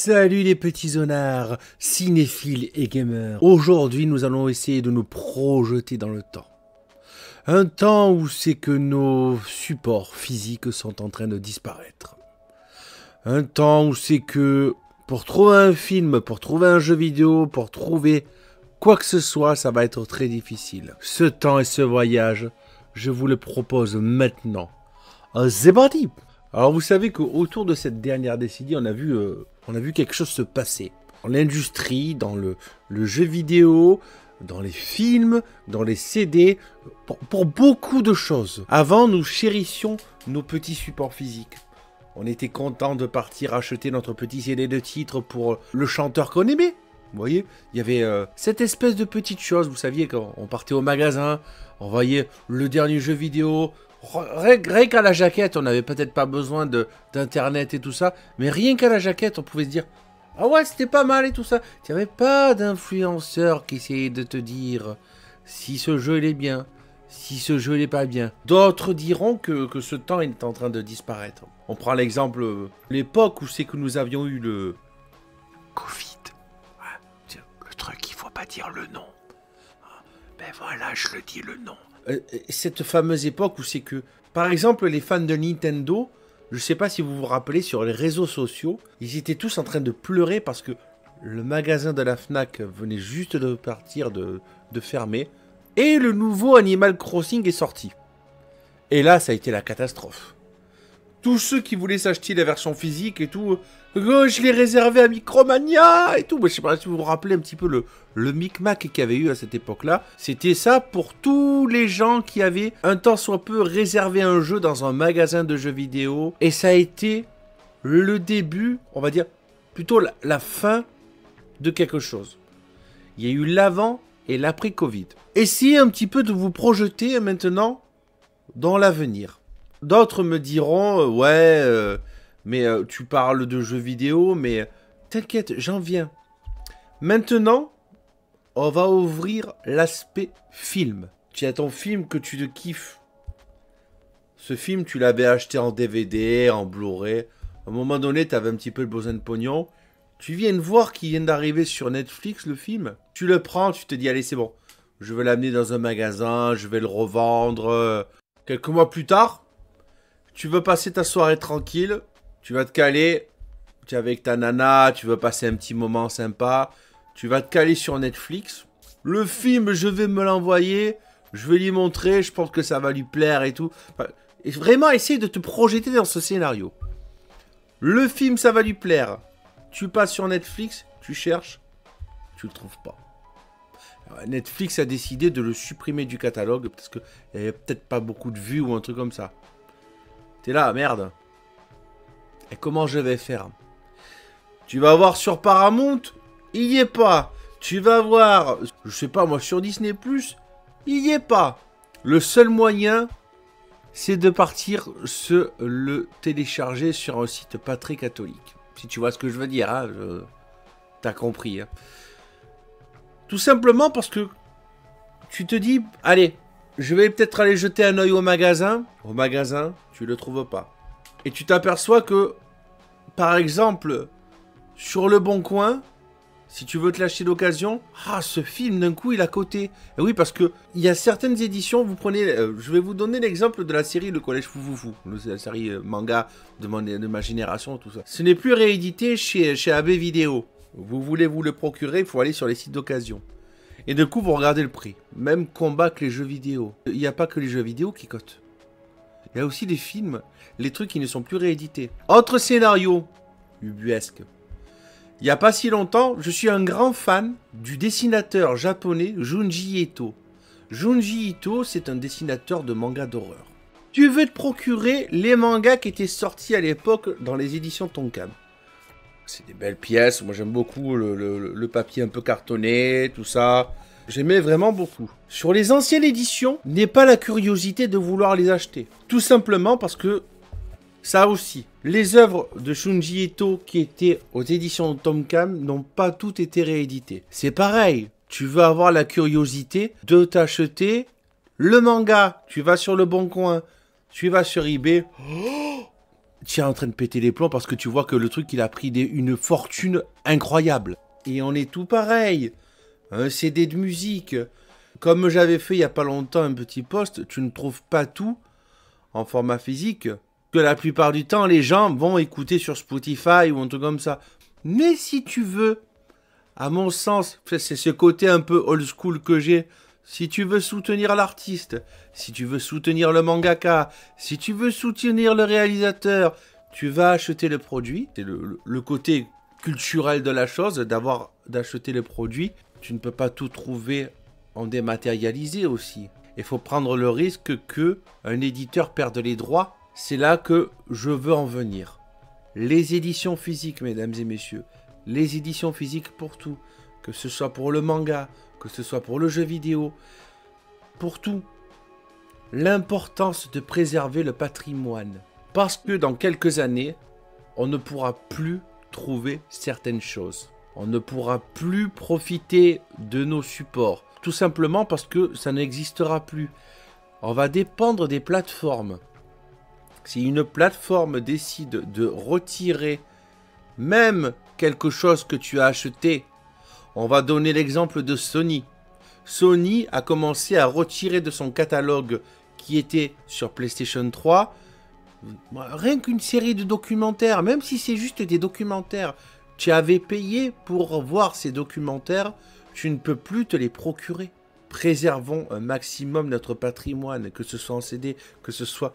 Salut les petits zonards, cinéphiles et gamers. Aujourd'hui, nous allons essayer de nous projeter dans le temps. Un temps où c'est que nos supports physiques sont en train de disparaître. Un temps où c'est que pour trouver un film, pour trouver un jeu vidéo, pour trouver quoi que ce soit, ça va être très difficile. Ce temps et ce voyage, je vous le propose maintenant. C'est parti! Alors vous savez qu'autour de cette dernière décennie, on a vu quelque chose se passer. Dans l'industrie, dans le jeu vidéo, dans les films, dans les CD, pour beaucoup de choses. Avant, nous chérissions nos petits supports physiques. On était content de partir acheter notre petit CD de titre pour le chanteur qu'on aimait. Vous voyez, il y avait cette espèce de petite chose, vous saviez, quand on partait au magasin, on voyait le dernier jeu vidéo. Rien qu'à la jaquette, on n'avait peut-être pas besoin d'internet et tout ça, mais rien qu'à la jaquette, on pouvait se dire « Ah ouais, c'était pas mal et tout ça ». Il n'y avait pas d'influenceur qui essayait de te dire si ce jeu il est bien, si ce jeu il n'est pas bien. D'autres diront que ce temps est en train de disparaître. On prend l'exemple, l'époque où c'est que nous avions eu le Covid. Ouais, tiens, le truc, il faut pas dire le nom. Ben voilà, je le dis le nom. Cette fameuse époque où c'est que, par exemple, les fans de Nintendo, je ne sais pas si vous vous rappelez, sur les réseaux sociaux, ils étaient tous en train de pleurer parce que le magasin de la Fnac venait juste de partir de fermer et le nouveau Animal Crossing est sorti. Et là, ça a été la catastrophe. Tous ceux qui voulaient s'acheter la version physique et tout, je l'ai réservé à Micromania et tout. Je sais pas si vous vous rappelez un petit peu le micmac qu'il y avait eu à cette époque-là. C'était ça pour tous les gens qui avaient un tant soit peu réservé un jeu dans un magasin de jeux vidéo. Et ça a été le début, on va dire, plutôt la fin de quelque chose. Il y a eu l'avant et l'après-Covid. Essayez un petit peu de vous projeter maintenant dans l'avenir. D'autres me diront, mais tu parles de jeux vidéo, mais t'inquiète, j'en viens. Maintenant, on va ouvrir l'aspect film. Tu as ton film que tu te kiffes. Ce film, tu l'avais acheté en DVD, en Blu-ray. À un moment donné, tu avais un petit peu le besoin de pognon. Tu viens de voir qu'il vient d'arriver sur Netflix, le film. Tu le prends, tu te dis, allez, c'est bon. Je vais l'amener dans un magasin, je vais le revendre. Quelques mois plus tard, tu veux passer ta soirée tranquille, tu vas te caler, tu es avec ta nana, tu veux passer un petit moment sympa, tu vas te caler sur Netflix. Le film, je vais me l'envoyer, je vais lui montrer, je pense que ça va lui plaire et tout. Et vraiment, essaye de te projeter dans ce scénario. Le film, ça va lui plaire. Tu passes sur Netflix, tu cherches, tu le trouves pas. Alors, Netflix a décidé de le supprimer du catalogue parce qu'il n'y avait peut-être pas beaucoup de vues ou un truc comme ça. T'es là, merde. Et comment je vais faire? Tu vas voir sur Paramount, il y est pas. Tu vas voir, je sais pas moi, sur Disney+, il y est pas. Le seul moyen, c'est de partir le télécharger sur un site pas très catholique. Si tu vois ce que je veux dire, hein, t'as compris. Hein. Tout simplement parce que tu te dis, allez, je vais peut-être aller jeter un œil au magasin. Au magasin, tu le trouves pas. Et tu t'aperçois que, par exemple, sur Le Bon Coin, si tu veux te l'acheter d'occasion, ce film d'un coup il est à côté. Et oui, parce que il y a certaines éditions, vous prenez, je vais vous donner l'exemple de la série Le Collège Foufoufou, la série manga de ma génération, tout ça. Ce n'est plus réédité chez AB Vidéo. Vous voulez vous le procurer, il faut aller sur les sites d'occasion. Et du coup, vous regardez le prix. Même combat que les jeux vidéo. Il n'y a pas que les jeux vidéo qui cotent. Il y a aussi des films, les trucs qui ne sont plus réédités. Autre scénario, ubuesque. Il n'y a pas si longtemps, je suis un grand fan du dessinateur japonais Junji Ito. Junji Ito, c'est un dessinateur de mangas d'horreur. Tu veux te procurer les mangas qui étaient sortis à l'époque dans les éditions Tonkam. C'est des belles pièces, moi j'aime beaucoup le papier un peu cartonné, tout ça. J'aimais vraiment beaucoup. Sur les anciennes éditions, n'aie pas la curiosité de vouloir les acheter. Tout simplement parce que, ça aussi, les œuvres de Junji Ito qui étaient aux éditions Tonkam n'ont pas toutes été rééditées. C'est pareil, tu veux avoir la curiosité de t'acheter le manga, tu vas sur Le Bon Coin, tu vas sur eBay. Oh, tu es en train de péter les plombs parce que tu vois que le truc, il a pris une fortune incroyable. Et on est tout pareil. Un CD de musique. Comme j'avais fait il n'y a pas longtemps un petit post, tu ne trouves pas tout en format physique. Que la plupart du temps, les gens vont écouter sur Spotify ou un truc comme ça. Mais si tu veux, à mon sens, c'est ce côté un peu old school que j'ai. Si tu veux soutenir l'artiste, si tu veux soutenir le mangaka, si tu veux soutenir le réalisateur, tu vas acheter le produit. C'est le côté culturel de la chose, d'acheter le produit. Tu ne peux pas tout trouver en dématérialisé aussi. Il faut prendre le risque que un éditeur perde les droits. C'est là que je veux en venir. Les éditions physiques, mesdames et messieurs. Les éditions physiques pour tout. Que ce soit pour le manga, que ce soit pour le jeu vidéo, pour tout. L'importance de préserver le patrimoine. Parce que dans quelques années, on ne pourra plus trouver certaines choses. On ne pourra plus profiter de nos supports. Tout simplement parce que ça n'existera plus. On va dépendre des plateformes. Si une plateforme décide de retirer même quelque chose que tu as acheté, on va donner l'exemple de Sony. Sony a commencé à retirer de son catalogue qui était sur PlayStation 3 rien qu'une série de documentaires, même si c'est juste des documentaires. Tu avais payé pour voir ces documentaires, tu ne peux plus te les procurer. Préservons un maximum notre patrimoine, que ce soit en CD, que ce soit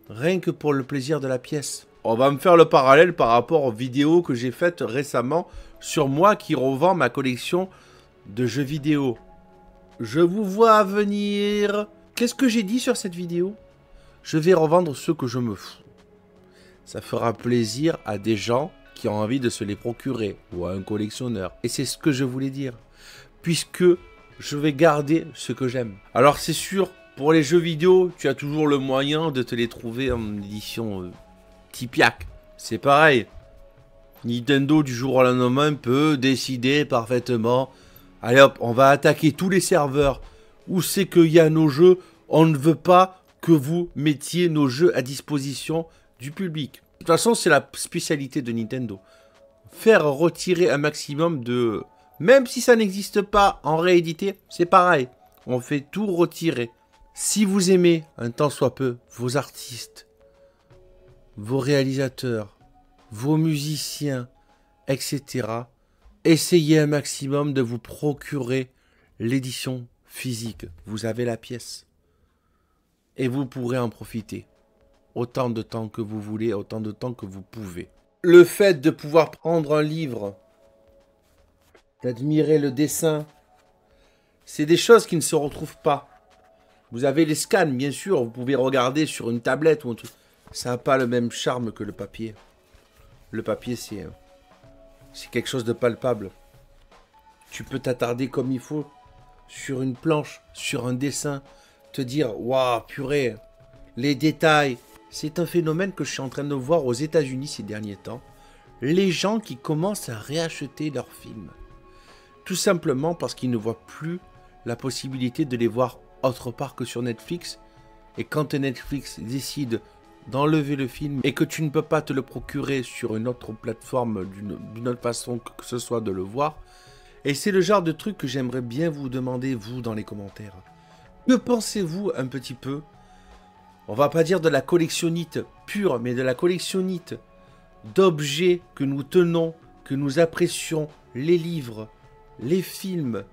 rien que pour le plaisir de la pièce. On va me faire le parallèle par rapport aux vidéos que j'ai faites récemment sur moi qui revends ma collection de jeux vidéo. Je vous vois à venir. Qu'est-ce que j'ai dit sur cette vidéo? Je vais revendre ce que je me fous. Ça fera plaisir à des gens qui ont envie de se les procurer ou à un collectionneur. Et c'est ce que je voulais dire. Puisque je vais garder ce que j'aime. Alors c'est sûr, pour les jeux vidéo, tu as toujours le moyen de te les trouver en édition Tipiak. C'est pareil. Nintendo du jour au lendemain peut décider parfaitement. Allez hop, on va attaquer tous les serveurs. Où c'est qu'il y a nos jeux? On ne veut pas que vous mettiez nos jeux à disposition du public. De toute façon, c'est la spécialité de Nintendo. Faire retirer un maximum de... Même si ça n'existe pas en réédité, c'est pareil. On fait tout retirer. Si vous aimez, un tant soit peu, vos artistes, vos réalisateurs, vos musiciens, etc., essayez un maximum de vous procurer l'édition physique. Vous avez la pièce. Et vous pourrez en profiter. Autant de temps que vous voulez, autant de temps que vous pouvez. Le fait de pouvoir prendre un livre, d'admirer le dessin, c'est des choses qui ne se retrouvent pas. Vous avez les scans, bien sûr, vous pouvez regarder sur une tablette ou un truc. Ça n'a pas le même charme que le papier. Le papier, c'est quelque chose de palpable. Tu peux t'attarder comme il faut sur une planche, sur un dessin, te dire, waouh, purée, les détails. C'est un phénomène que je suis en train de voir aux États-Unis ces derniers temps. Les gens qui commencent à réacheter leurs films. Tout simplement parce qu'ils ne voient plus la possibilité de les voir autre part que sur Netflix. Et quand Netflix décide d'enlever le film et que tu ne peux pas te le procurer sur une autre plateforme d'une autre façon que ce soit de le voir. Et c'est le genre de truc que j'aimerais bien vous demander, vous, dans les commentaires. Que pensez-vous un petit peu? On va pas dire de la collectionnite pure, mais de la collectionnite d'objets que nous tenons, que nous apprécions, les livres, les films,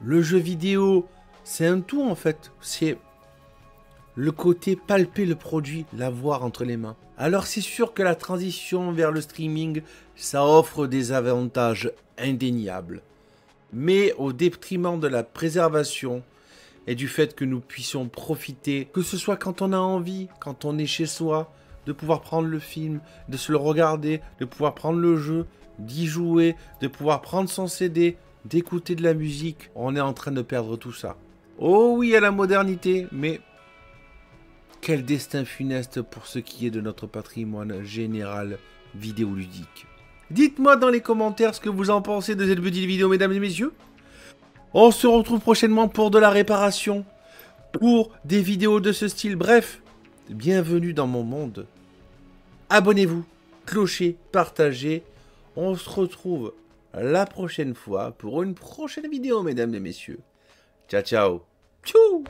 le jeu vidéo. C'est un tout en fait. C'est le côté palper le produit, l'avoir entre les mains. Alors c'est sûr que la transition vers le streaming, ça offre des avantages indéniables. Mais au détriment de la préservation et du fait que nous puissions profiter, que ce soit quand on a envie, quand on est chez soi, de pouvoir prendre le film, de se le regarder, de pouvoir prendre le jeu, d'y jouer, de pouvoir prendre son CD, d'écouter de la musique. On est en train de perdre tout ça. Oh oui, à la modernité, mais quel destin funeste pour ce qui est de notre patrimoine général vidéoludique. Dites-moi dans les commentaires ce que vous en pensez de cette petite vidéo, mesdames et messieurs. On se retrouve prochainement pour de la réparation, pour des vidéos de ce style. Bref, bienvenue dans mon monde. abonnez-vous, clocher, partagez. On se retrouve la prochaine fois pour une prochaine vidéo, mesdames et messieurs. Ciao, ciao. Tchou.